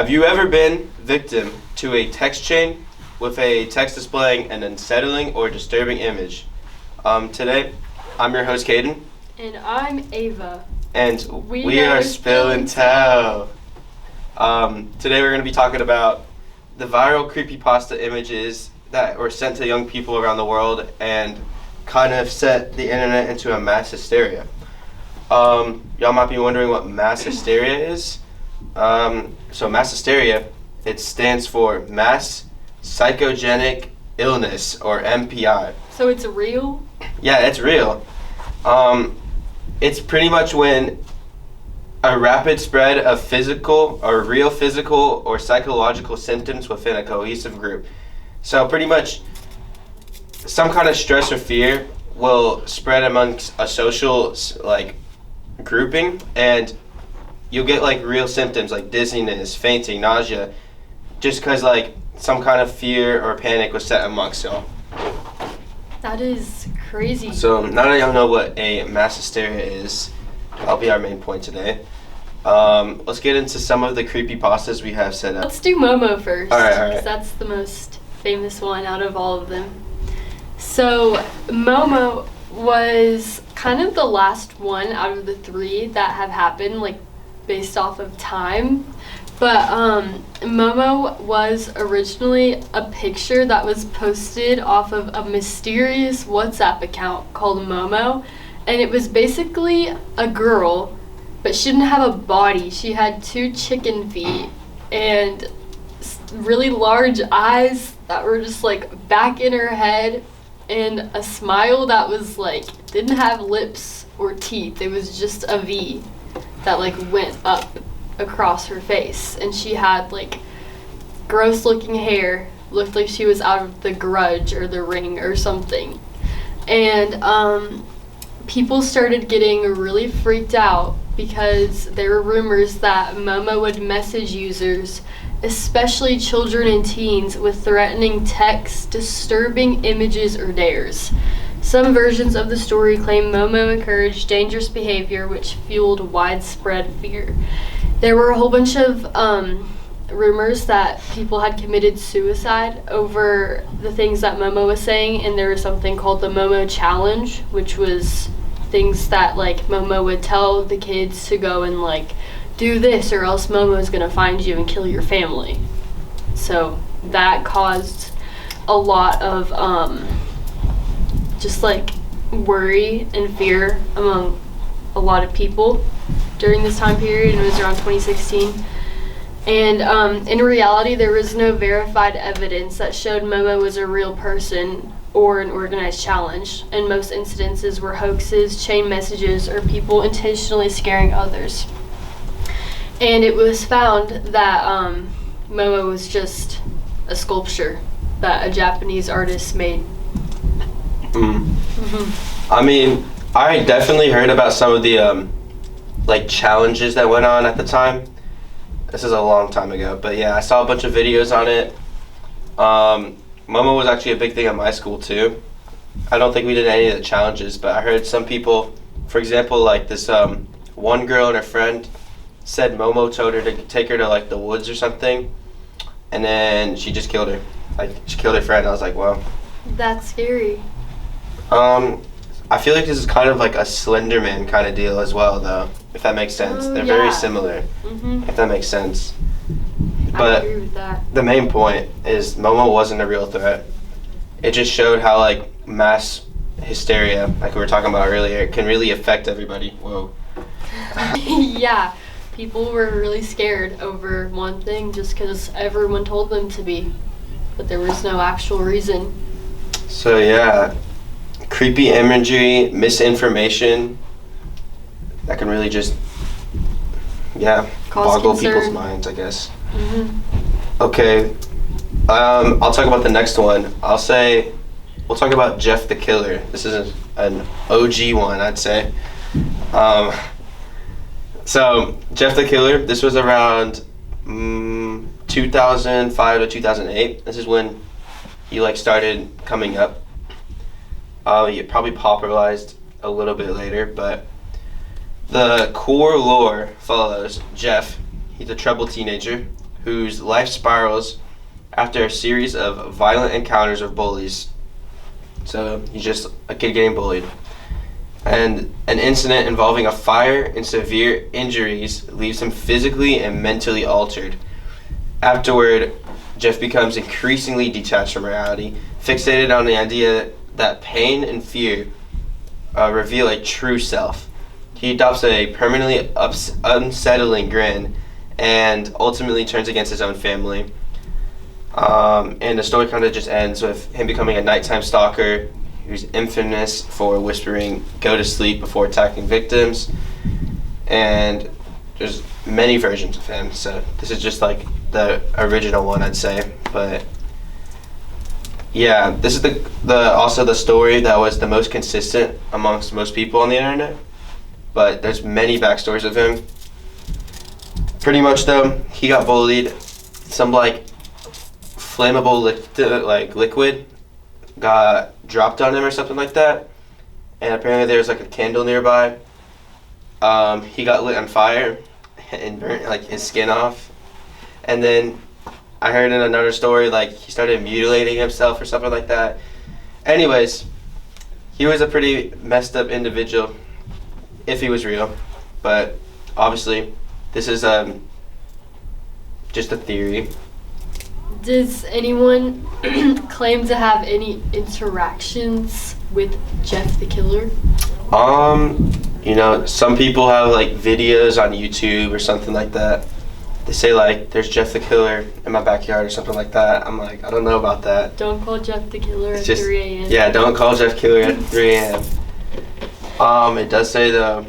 Have you ever been victim to a text chain with a text displaying an unsettling or disturbing image? Today, I'm your host, Caden. And I'm Ava. And we are Spill and Tell. Today we're going to be talking about the viral creepypasta images that were sent to young people around the world and kind of set the internet into a mass hysteria. Y'all might be wondering what mass hysteria is. So mass hysteria, it stands for mass psychogenic illness, or MPI. So it's real? Yeah, it's real. It's pretty much when a rapid spread of physical or real physical or psychological symptoms within a cohesive group. So pretty much some kind of stress or fear will spread amongst a social grouping, and you'll get real symptoms like dizziness, fainting, nausea, just because some kind of fear or panic was set amongst y'all. That is crazy. So now that y'all know what a mass hysteria is, that'll be our main point today. Let's get into some of the creepypastas we have set up. Let's do Momo first. All right. Because that's the most famous one out of all of them. So Momo was kind of the last one out of the three that have happened, based off of time. But Momo was originally a picture that was posted off of a mysterious WhatsApp account called Momo, and it was basically a girl, but she didn't have a body. She had 2 chicken feet and really large eyes that were just back in her head, and a smile that was didn't have lips or teeth. It was just a V that went up across her face, and she had gross looking hair, looked like she was out of The Grudge or The Ring or something. And people started getting really freaked out because there were rumors that Momo would message users, especially children and teens, with threatening texts, disturbing images, or dares. Some versions of the story claim Momo encouraged dangerous behavior, which fueled widespread fear. There were a whole bunch of rumors that people had committed suicide over the things that Momo was saying, and there was something called the Momo Challenge, which was things that Momo would tell the kids to go and do this, or else Momo's gonna find you and kill your family. So that caused a lot of just worry and fear among a lot of people during this time period, and it was around 2016. And in reality, there was no verified evidence that showed Momo was a real person or an organized challenge, and most incidences were hoaxes, chain messages, or people intentionally scaring others. And it was found that Momo was just a sculpture that a Japanese artist made. I mean, I definitely heard about some of the challenges that went on at the time. This is a long time ago, but yeah, I saw a bunch of videos on it. Momo was actually a big thing at my school too. I don't think we did any of the challenges, but I heard some people, for example, this one girl and her friend said Momo told her to take her to the woods or something, and then she just killed her. She killed her friend. I was like, wow. That's scary. I feel like this is kind of a Slender Man kind of deal as well, though, if that makes sense. They're very similar, if that makes sense. But I agree with that. The main point is Momo wasn't a real threat. It just showed how mass hysteria, we were talking about earlier, can really affect everybody. Whoa. Yeah, people were really scared over one thing just because everyone told them to be, but there was no actual reason. So yeah, creepy imagery, misinformation, that can really just, boggle people's minds, I guess. Okay, I'll talk about the next one. We'll talk about Jeff the Killer. This is an OG one, I'd say. So, Jeff the Killer, this was around 2005 to 2008. This is when he started coming up. He probably popularized a little bit later, but the core lore follows Jeff. He's a troubled teenager whose life spirals after a series of violent encounters with bullies. So he's just a kid getting bullied. And an incident involving a fire and severe injuries leaves him physically and mentally altered. Afterward, Jeff becomes increasingly detached from reality, fixated on the idea that pain and fear reveal a true self. He adopts a permanently unsettling grin and ultimately turns against his own family. And the story kind of just ends with him becoming a nighttime stalker who's infamous for whispering, "Go to sleep," before attacking victims. And there's many versions of him, so this is just like the original one, I'd say. But yeah, this is also the story that was the most consistent amongst most people on the internet. But there's many backstories of him. Pretty much though, he got bullied. Some like flammable liquid got dropped on him or something like that, and apparently there was like a candle nearby. He got lit on fire and burnt like his skin off, and then I heard in another story like he started mutilating himself or something like that. Anyways, he was a pretty messed up individual if he was real, but obviously this is just a theory. Does anyone claim to have any interactions with Jeff the Killer? Some people have like videos on YouTube or something like that. They say like, "There's Jeff the Killer in my backyard" or something like that. I'm like, I don't know about that. Don't call Jeff the Killer at 3 a.m. Yeah, don't call Jeff Killer at 3 a.m. It does say though,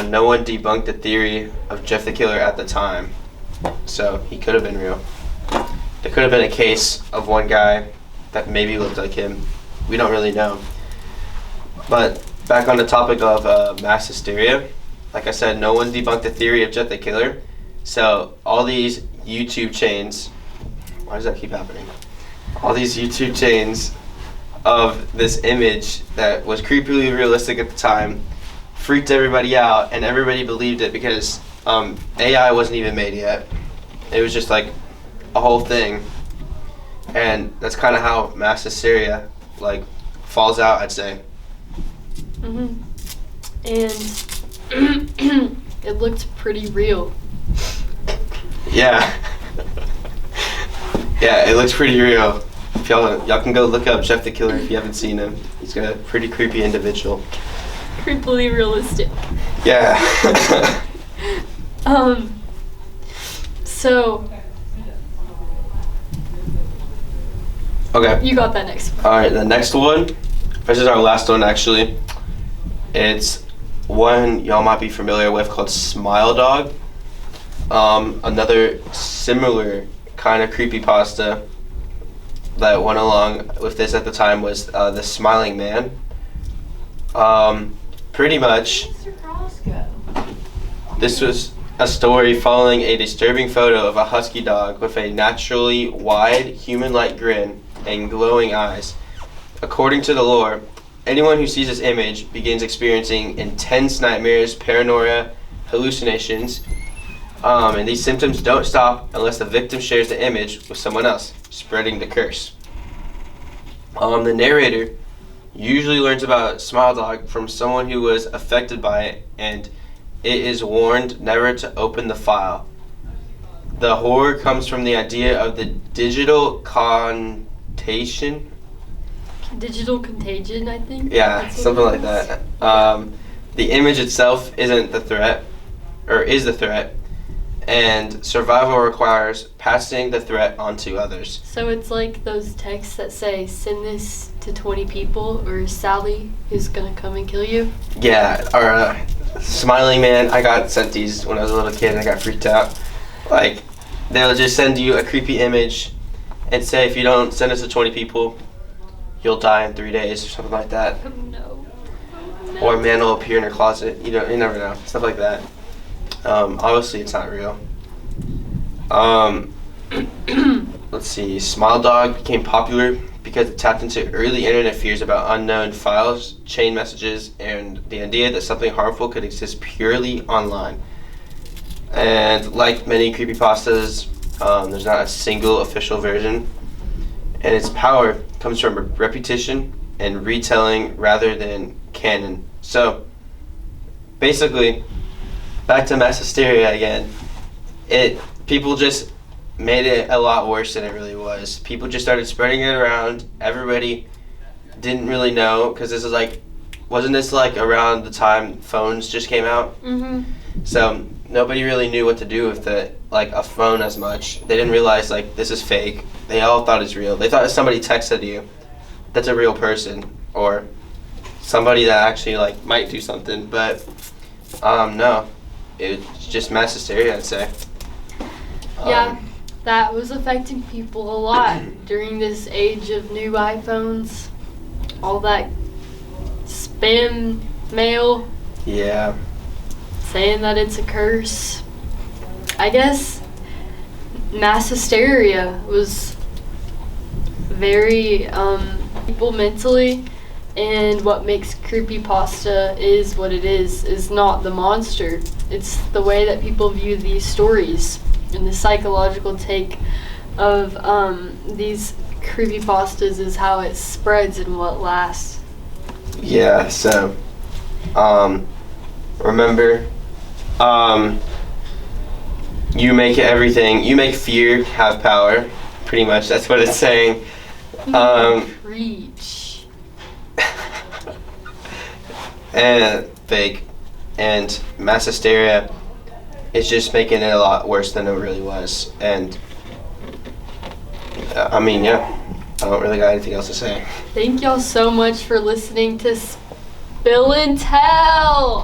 no one debunked the theory of Jeff the Killer at the time, so he could have been real. There could have been a case of one guy that maybe looked like him. We don't really know. But back on the topic of mass hysteria, like I said, no one debunked the theory of Jeff the Killer. So all these YouTube chains, why does that keep happening? All these YouTube chains of this image that was creepily realistic at the time freaked everybody out, and everybody believed it because AI wasn't even made yet. It was just like a whole thing, and that's kind of how mass hysteria like falls out, I'd say. And it looked pretty real. Yeah. Yeah, it looks pretty real. If y'all can go look up Jeff the Killer if you haven't seen him. He's a pretty creepy individual. Creepily realistic. Yeah. So okay. you got that next one. All right, the next one. This is our last one, actually. It's one y'all might be familiar with called Smile Dog. Another similar kind of creepypasta that went along with this at the time was the Smiling Man. Pretty much, this was a story following a disturbing photo of a husky dog with a naturally wide, human-like grin and glowing eyes. According to the lore, anyone who sees this image begins experiencing intense nightmares, paranoia, hallucinations, and these symptoms don't stop unless the victim shares the image with someone else, spreading the curse. The narrator usually learns about Smile Dog from someone who was affected by it, and it is warned never to open the file. The horror comes from the idea of the digital contagion. Digital contagion, I think. Yeah, something like that. The image itself isn't the threat, or is the threat, and survival requires passing the threat on to others. So it's like those texts that say, "Send this to 20 people," or "Sally is gonna come and kill you." Yeah, or Smiling Man. I got sent these when I was a little kid and I got freaked out. Like, they'll just send you a creepy image and say, if you don't send us to 20 people, you'll die in 3 days or something like that. Oh no. Or a man will appear in your closet. You never know. Stuff like that. Obviously, it's not real. Let's see. Smile Dog became popular because it tapped into early internet fears about unknown files, chain messages, and the idea that something harmful could exist purely online. And like many creepypastas, There's not a single official version, and its power comes from repetition and retelling rather than canon. So, basically, back to mass hysteria again. People just made it a lot worse than it really was. People just started spreading it around. Everybody didn't really know, because this is wasn't this around the time phones just came out? Mhm. So nobody really knew what to do with a phone as much. They didn't realize this is fake. They all thought it's real. They thought if somebody texted you, that's a real person, or somebody that actually might do something. But no, it's just mass hysteria, I'd say. Yeah, that was affecting people a lot during this age of new iPhones. All that spam mail Yeah. saying that it's a curse. I guess mass hysteria was very people mentally, and what makes creepypasta is what it is not the monster. It's the way that people view these stories and the psychological take of these creepypastas is how it spreads and what lasts. Yeah, so, remember, you make fear have power, pretty much, that's what it's saying. Preach. And fake, and mass hysteria is just making it a lot worse than it really was, and, yeah, I don't really got anything else to say. Thank y'all so much for listening to Spill and Tell.